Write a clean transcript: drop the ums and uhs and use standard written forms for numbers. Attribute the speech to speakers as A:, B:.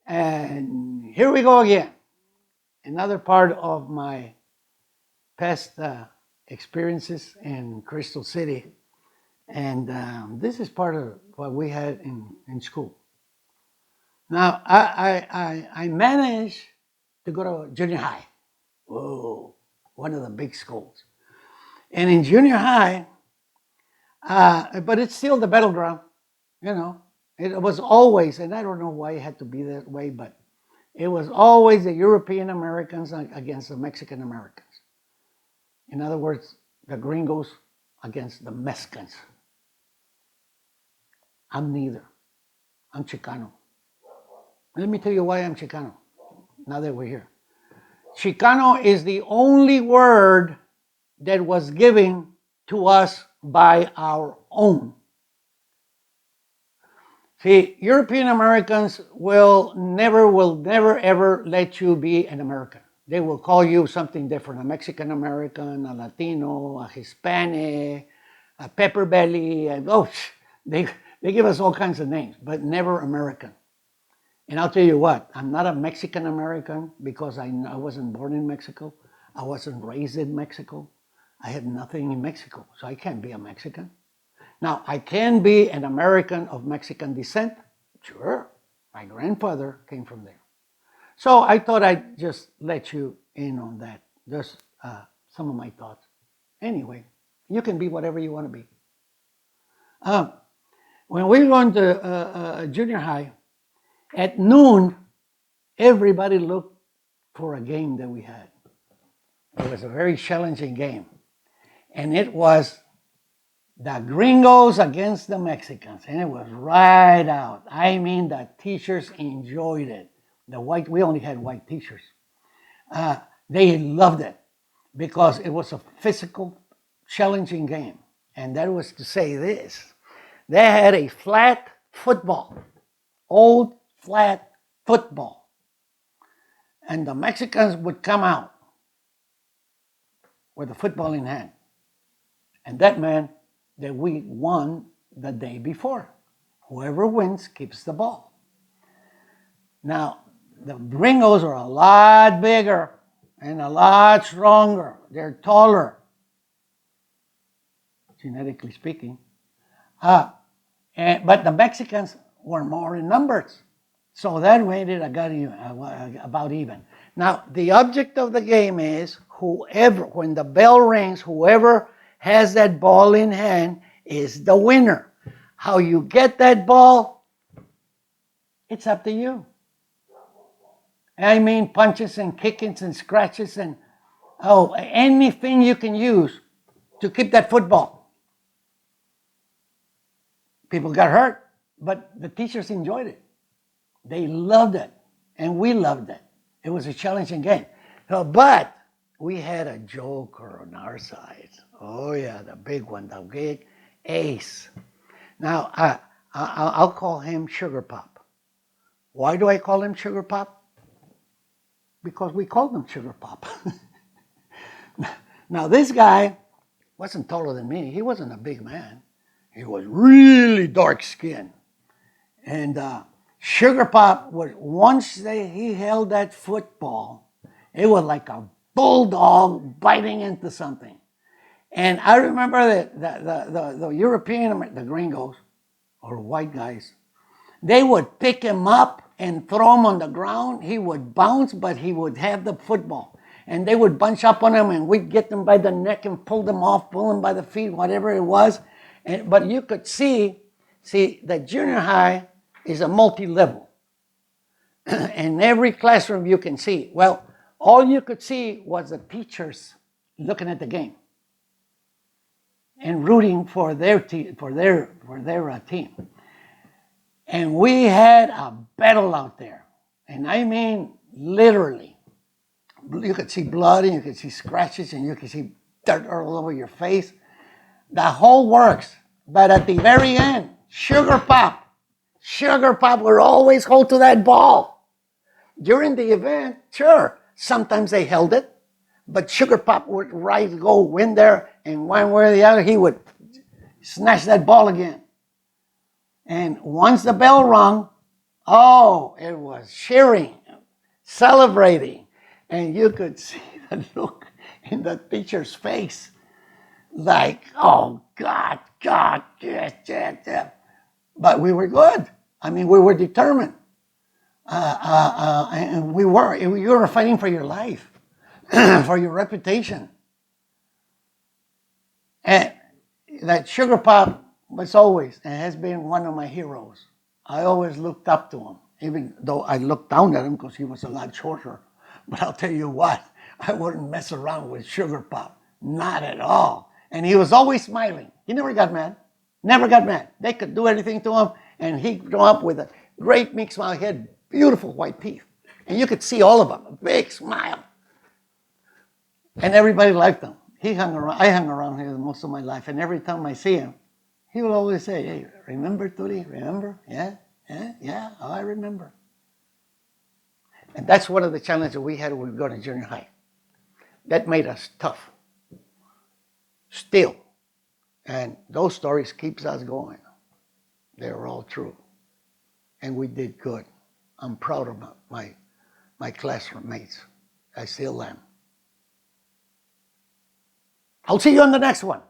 A: And here we go again. Another part of my past experiences in Crystal City. And this is part of what we had in school. Now, I managed to go to junior high. Whoa, one of the big schools. And in junior high, but it's still the battleground, you know. It was always, and I don't know why it had to be that way, but it was always the European Americans against the Mexican Americans. In other words, the gringos against the Mexicans. I'm neither. I'm Chicano. Let me tell you why I'm Chicano, now that we're here. Chicano is the only word that was given to us by our own. See, European Americans will never, ever let you be an American. They will call you something different, a Mexican American, a Latino, a Hispanic, a pepper belly, and they give us all kinds of names, but never American. And I'll tell you what, I'm not a Mexican American because I wasn't born in Mexico. I wasn't raised in Mexico. I had nothing in Mexico, so I can't be a Mexican. Now, I can be an American of Mexican descent. Sure, my grandfather came from there. So I thought I'd just let you in on that, just some of my thoughts. Anyway, you can be whatever you want to be. When we were going to junior high, at noon, everybody looked for a game that we had. It was a very challenging game. And it was the gringos against the Mexicans. And it was right out. I mean, the teachers enjoyed it. We only had white teachers. They loved it because it was a physical, challenging game. And that was to say this. They had a flat football, old flat football. And the Mexicans would come out with the football in hand. And that meant that we won the day before. Whoever wins keeps the ball. Now, the gringos are a lot bigger and a lot stronger. They're taller, genetically speaking. But the Mexicans were more in numbers. So that made it about even. Now, the object of the game is when the bell rings, whoever has that ball in hand is the winner. How you get that ball, it's up to you. I mean, punches and kickings and scratches and anything you can use to keep that football. People got hurt, but the teachers enjoyed it. They loved it, and we loved it. It was a challenging game. But we had a joker on our side. Oh, yeah, the big one, the big ace. Now, I'll call him Sugar Pop. Why do I call him Sugar Pop? Because we called him Sugar Pop. Now, this guy wasn't taller than me. He wasn't a big man. He was really dark skinned. And Sugar Pop was, once he held that football, it was like a bulldog biting into something. And I remember that the European, the gringos, or white guys, they would pick him up and throw him on the ground. He would bounce, but he would have the football. And they would bunch up on him, and we'd get them by the neck and pull them off, pull them by the feet, whatever it was. But you could see that junior high is a multi-level. In every classroom you can see. Well, all you could see was the teachers looking at the game and rooting for their team. And we had a battle out there. And I mean literally. You could see blood and you could see scratches and you could see dirt all over your face. The whole works. But at the very end, Sugar Pop would always hold to that ball. During the event, sure, sometimes they held it, but Sugar Pop would go in there, and one way or the other, he would snatch that ball again. And once the bell rung, Oh, it was cheering, celebrating. And you could see the look in that teacher's face. Like, oh, God, God, yeah, yeah, yeah. But we were good. I mean, we were determined. And we were. You were fighting for your life, for your reputation. And that Sugar Pop was always and has been one of my heroes. I always looked up to him, even though I looked down at him because he was a lot shorter. But I'll tell you what, I wouldn't mess around with Sugar Pop. Not at all. And he was always smiling. He never got mad. Never got mad. They could do anything to him, and he'd come up with a great big smile. He had beautiful white teeth. And you could see all of them, a big smile. And everybody liked him. He hung around. I hung around here most of my life, and every time I see him, he will always say, "Hey, remember, Tuli? Remember? Yeah, yeah, yeah. Oh, I remember." And that's one of the challenges we had when we go to junior high. That made us tough, still, and those stories keeps us going. They're all true, and we did good. I'm proud of my classmates. I still am. I'll see you on the next one.